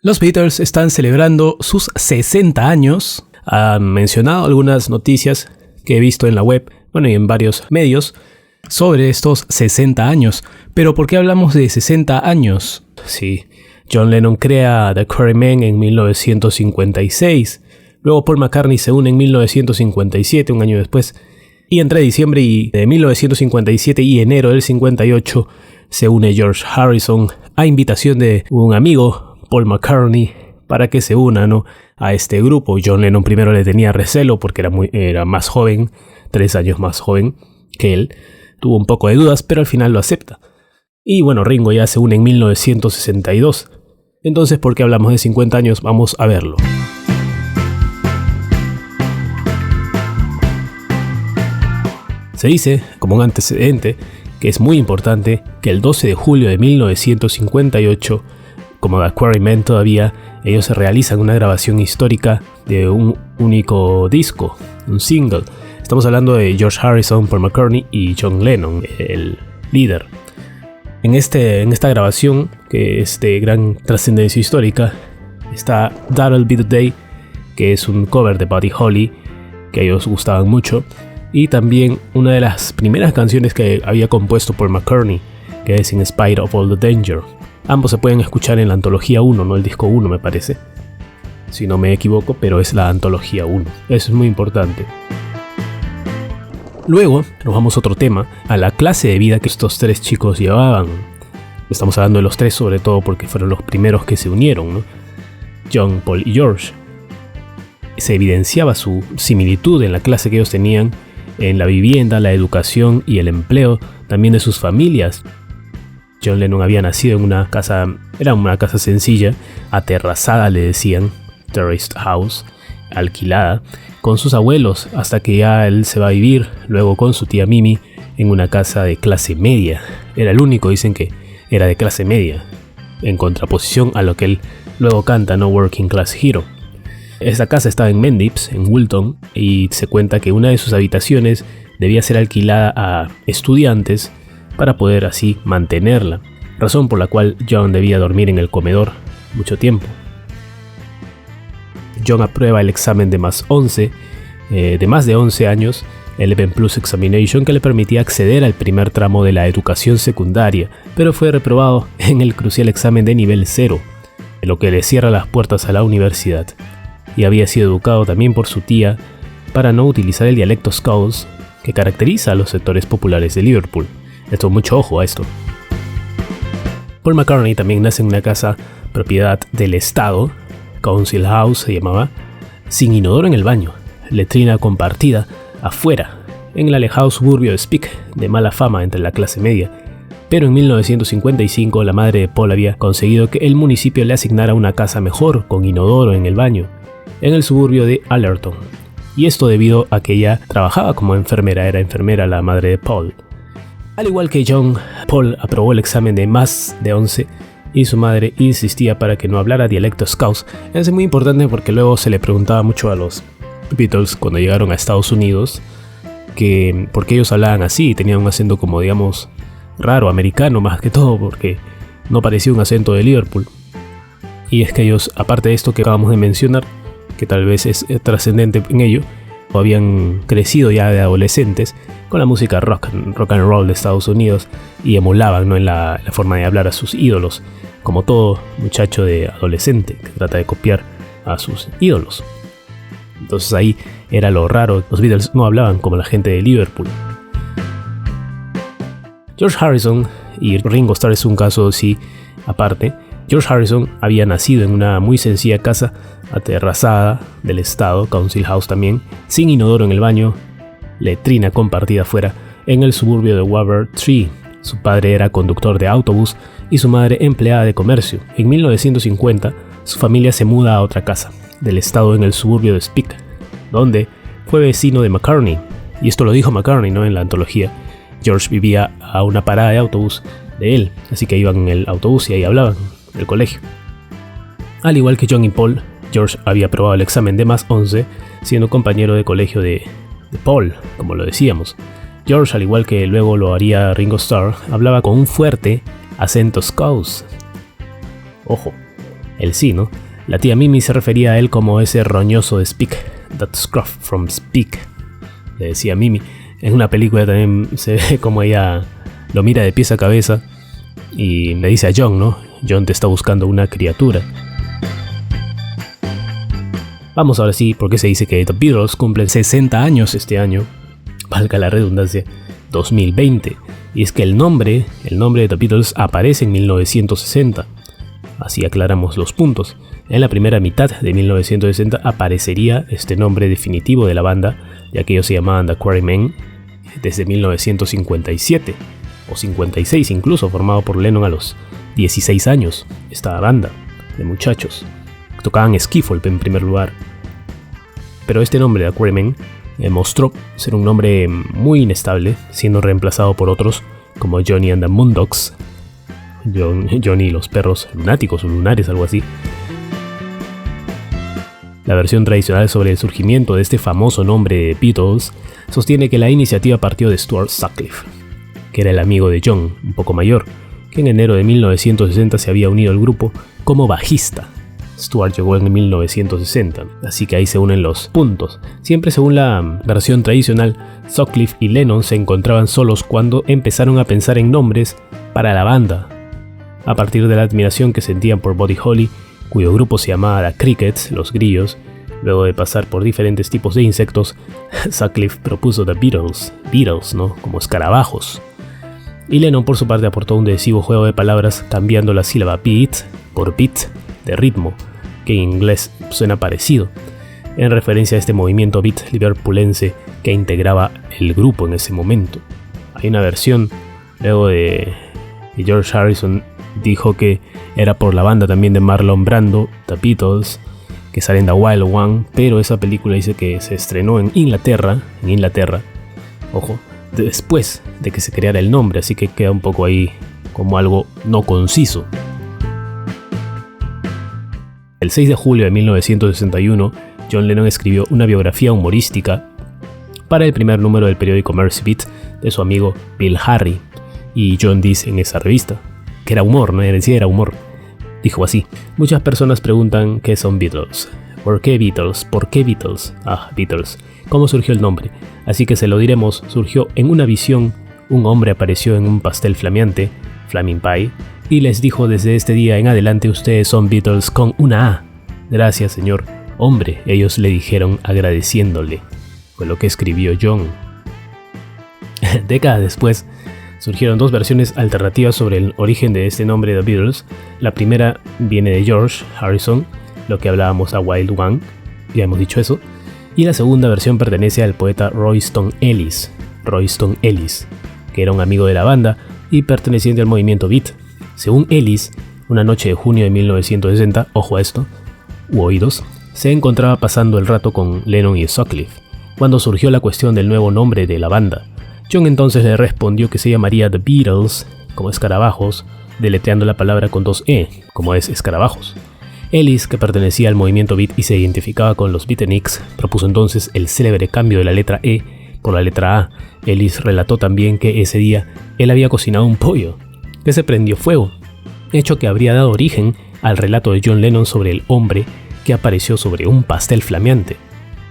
Los Beatles están celebrando sus 60 años. Han mencionado algunas noticias que he visto en la web, y en varios medios, sobre estos 60 años. Pero ¿por qué hablamos de 60 años? Sí, John Lennon crea The Quarrymen en 1956. Luego Paul McCartney se une en 1957, un año después. Y entre diciembre de 1957 y enero del 58 se une George Harrison a invitación de un amigo, Paul McCartney, para que se una, a este grupo. John Lennon primero le tenía recelo porque era más joven, 3 años más joven que él. Tuvo un poco de dudas, pero al final lo acepta. Y Ringo ya se une en 1962. Entonces, ¿por qué hablamos de 50 años? Vamos a verlo. Se dice, como un antecedente, que es muy importante que el 12 de julio de 1958, como The Quarrymen todavía, ellos se realizan una grabación histórica de un único disco, un single. Estamos hablando de George Harrison, Paul McCartney y John Lennon, el líder. En esta grabación, que es de gran trascendencia histórica, está That'll Be the Day, que es un cover de Buddy Holly, que a ellos gustaban mucho, y también una de las primeras canciones que había compuesto Paul McCartney, que es In Spite of All the Danger. Ambos se pueden escuchar en la antología 1, no el disco 1 me parece, si no me equivoco, pero es la antología 1. Eso es muy importante. Luego nos vamos a otro tema, a la clase de vida que estos 3 chicos llevaban. Estamos hablando de los 3 sobre todo porque fueron los primeros que se unieron, John, Paul y George. Se evidenciaba su similitud en la clase que ellos tenían, en la vivienda, la educación y el empleo también de sus familias. John Lennon había nacido en una casa, era una casa sencilla, aterrazada le decían, terraced house, alquilada, con sus abuelos, hasta que ya él se va a vivir luego con su tía Mimi en una casa de clase media. Era el único, dicen que era de clase media, en contraposición a lo que él luego canta, No Working Class Hero. Esta casa estaba en Mendips, en Woolton, y se cuenta que una de sus habitaciones debía ser alquilada a estudiantes para poder así mantenerla, razón por la cual John debía dormir en el comedor mucho tiempo. John aprueba el examen de más de 11 años, el 11 Plus Examination, que le permitía acceder al primer tramo de la educación secundaria, pero fue reprobado en el crucial examen de nivel 0, lo que le cierra las puertas a la universidad. Y había sido educado también por su tía para no utilizar el dialecto Scouse que caracteriza a los sectores populares de Liverpool. Esto, mucho ojo a esto. Paul McCartney también nace en una casa propiedad del Estado, Council House se llamaba, sin inodoro en el baño, letrina compartida afuera, en el alejado suburbio de Speke, de mala fama entre la clase media. Pero en 1955 la madre de Paul había conseguido que el municipio le asignara una casa mejor, con inodoro en el baño, en el suburbio de Allerton. Y esto debido a que ella trabajaba como enfermera, era enfermera la madre de Paul. Al igual que John, Paul aprobó el examen de más de 11 y su madre insistía para que no hablara dialecto Scouse. Es muy importante porque luego se le preguntaba mucho a los Beatles cuando llegaron a Estados Unidos que por qué ellos hablaban así, tenían un acento como digamos raro, americano más que todo, porque no parecía un acento de Liverpool. Y es que ellos, aparte de esto que acabamos de mencionar, que tal vez es trascendente en ello, o habían crecido ya de adolescentes con la música rock and roll de Estados Unidos y emulaban en la forma de hablar a sus ídolos, como todo muchacho de adolescente que trata de copiar a sus ídolos. Entonces ahí era lo raro, los Beatles no hablaban como la gente de Liverpool. George Harrison y Ringo Starr es un caso así aparte. George Harrison había nacido en una muy sencilla casa aterrazada del estado, Council House también, sin inodoro en el baño, letrina compartida afuera, en el suburbio de Wavertree. Su padre era conductor de autobús y su madre empleada de comercio. En 1950, su familia se muda a otra casa del estado en el suburbio de Speke, donde fue vecino de McCartney. Y esto lo dijo McCartney, en la antología. George vivía a una parada de autobús de él, así que iban en el autobús y ahí hablaban del colegio. Al igual que John y Paul, George había aprobado el examen de más 11, siendo compañero de colegio de Paul, como lo decíamos. George, al igual que luego lo haría Ringo Starr, hablaba con un fuerte acento Scouse. Ojo, Él sí, ¿no? La tía Mimi se refería a él como ese roñoso de Speak, that scruff from Speak, le decía Mimi. En una película también se ve como ella lo mira de pies a cabeza y le dice a John, ¿no? John te está buscando una criatura. Vamos ahora sí, porque se dice que The Beatles cumplen 60 años este año, valga la redundancia, 2020. Y es que el nombre de The Beatles aparece en 1960. Así aclaramos los puntos. En la primera mitad de 1960 aparecería este nombre definitivo de la banda, ya que ellos se llamaban The Quarrymen desde 1957 o 56 incluso, formado por Lennon a los 16 años. Esta banda de muchachos tocaban skiffle en primer lugar. Pero este nombre de The Quarrymen mostró ser un nombre muy inestable, siendo reemplazado por otros como Johnny and the Moondogs, Johnny y los perros lunáticos o lunares, algo así. La versión tradicional sobre el surgimiento de este famoso nombre de Beatles sostiene que la iniciativa partió de Stuart Sutcliffe, que era el amigo de John, un poco mayor, que en enero de 1960 se había unido al grupo como bajista. Stuart llegó en 1960, así que ahí se unen los puntos. Siempre según la versión tradicional, Sutcliffe y Lennon se encontraban solos cuando empezaron a pensar en nombres para la banda, a partir de la admiración que sentían por Buddy Holly, cuyo grupo se llamaba The Crickets, los grillos. Luego de pasar por diferentes tipos de insectos, Sutcliffe propuso The Beatles, ¿no? Como escarabajos. Y Lennon por su parte aportó un decisivo juego de palabras cambiando la sílaba beat por beat de ritmo, que en inglés suena parecido, en referencia a este movimiento beat liverpoolense que integraba el grupo en ese momento. Hay una versión luego de George Harrison dijo que era por la banda también de Marlon Brando, The Beatles, que sale en The Wild One, pero esa película dice que se estrenó en Inglaterra, ojo, después de que se creara el nombre, así que queda un poco ahí como algo no conciso. El 6 de julio de 1961, John Lennon escribió una biografía humorística para el primer número del periódico Mercy Beat de su amigo Bill Harry, y John dice en esa revista que era humor, no decía era humor. Dijo así: muchas personas preguntan qué son Beatles. ¿Por qué Beatles? ¿Por qué Beatles? Ah, Beatles. ¿Cómo surgió el nombre? Así que se lo diremos. Surgió en una visión. Un hombre apareció en un pastel flameante, Flaming Pie, y les dijo: desde este día en adelante ustedes son Beatles con una A. Gracias, señor. Hombre, ellos le dijeron agradeciéndole. Fue lo que escribió John. Décadas después, surgieron dos versiones alternativas sobre el origen de este nombre de The Beatles. La primera viene de George Harrison, lo que hablábamos a Wild One, ya hemos dicho eso. Y la segunda versión pertenece al poeta Royston Ellis, que era un amigo de la banda y perteneciente al movimiento Beat. Según Ellis, una noche de junio de 1960, ojo a esto, u oídos, se encontraba pasando el rato con Lennon y Sutcliffe, cuando surgió la cuestión del nuevo nombre de la banda. John entonces le respondió que se llamaría The Beatles, como escarabajos, deletreando la palabra con dos E, como es escarabajos. Ellis, que pertenecía al movimiento Beat y se identificaba con los Beatniks, propuso entonces el célebre cambio de la letra E por la letra A. Ellis relató también que ese día él había cocinado un pollo, que se prendió fuego, hecho que habría dado origen al relato de John Lennon sobre el hombre que apareció sobre un pastel flameante,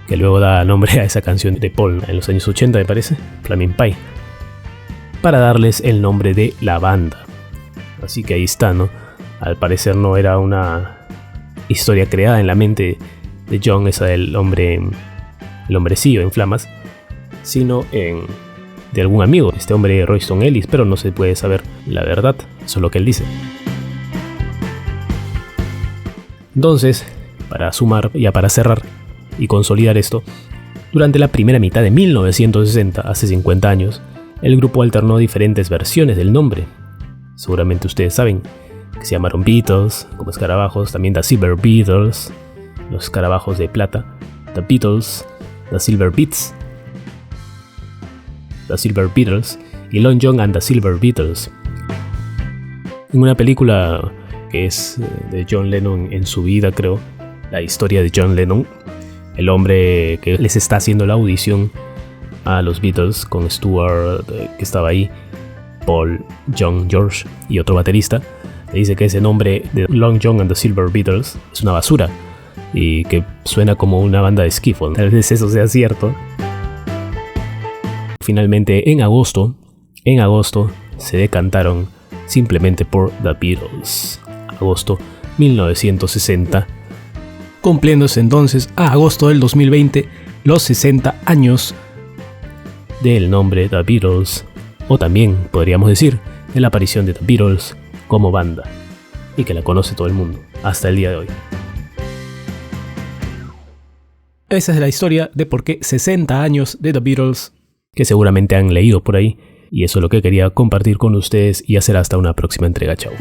que luego da nombre a esa canción de Paul en los años 80, me parece, Flaming Pie, para darles el nombre de la banda. Así que ahí está, ¿no? Al parecer no era una historia creada en la mente de John, esa del hombre, el hombrecillo en flamas, sino de algún amigo, este hombre Royston Ellis, pero no se puede saber la verdad, eso es lo que él dice. Entonces, para sumar, ya para cerrar y consolidar esto, durante la primera mitad de 1960, hace 50 años, el grupo alternó diferentes versiones del nombre. Seguramente ustedes saben que se llamaron Beatles, como escarabajos, también The Silver Beatles, los escarabajos de plata, The Beatles, The Silver Beats, The Silver Beatles y Long John and the Silver Beatles. En una película que es de John Lennon en su vida, creo, la historia de John Lennon, el hombre que les está haciendo la audición a los Beatles con Stuart, que estaba ahí, Paul, John, George y otro baterista, dice que ese nombre de Long John and the Silver Beatles es una basura y que suena como una banda de skiffle. Tal vez eso sea cierto. Finalmente, en agosto, se decantaron simplemente por The Beatles. Agosto 1960. Cumpliéndose entonces a agosto del 2020 los 60 años del nombre The Beatles, o también podríamos decir de la aparición de The Beatles como banda, y que la conoce todo el mundo hasta el día de hoy. Esa es la historia de por qué 60 años de The Beatles, que seguramente han leído por ahí, y eso es lo que quería compartir con ustedes y hacer hasta una próxima entrega. Chao.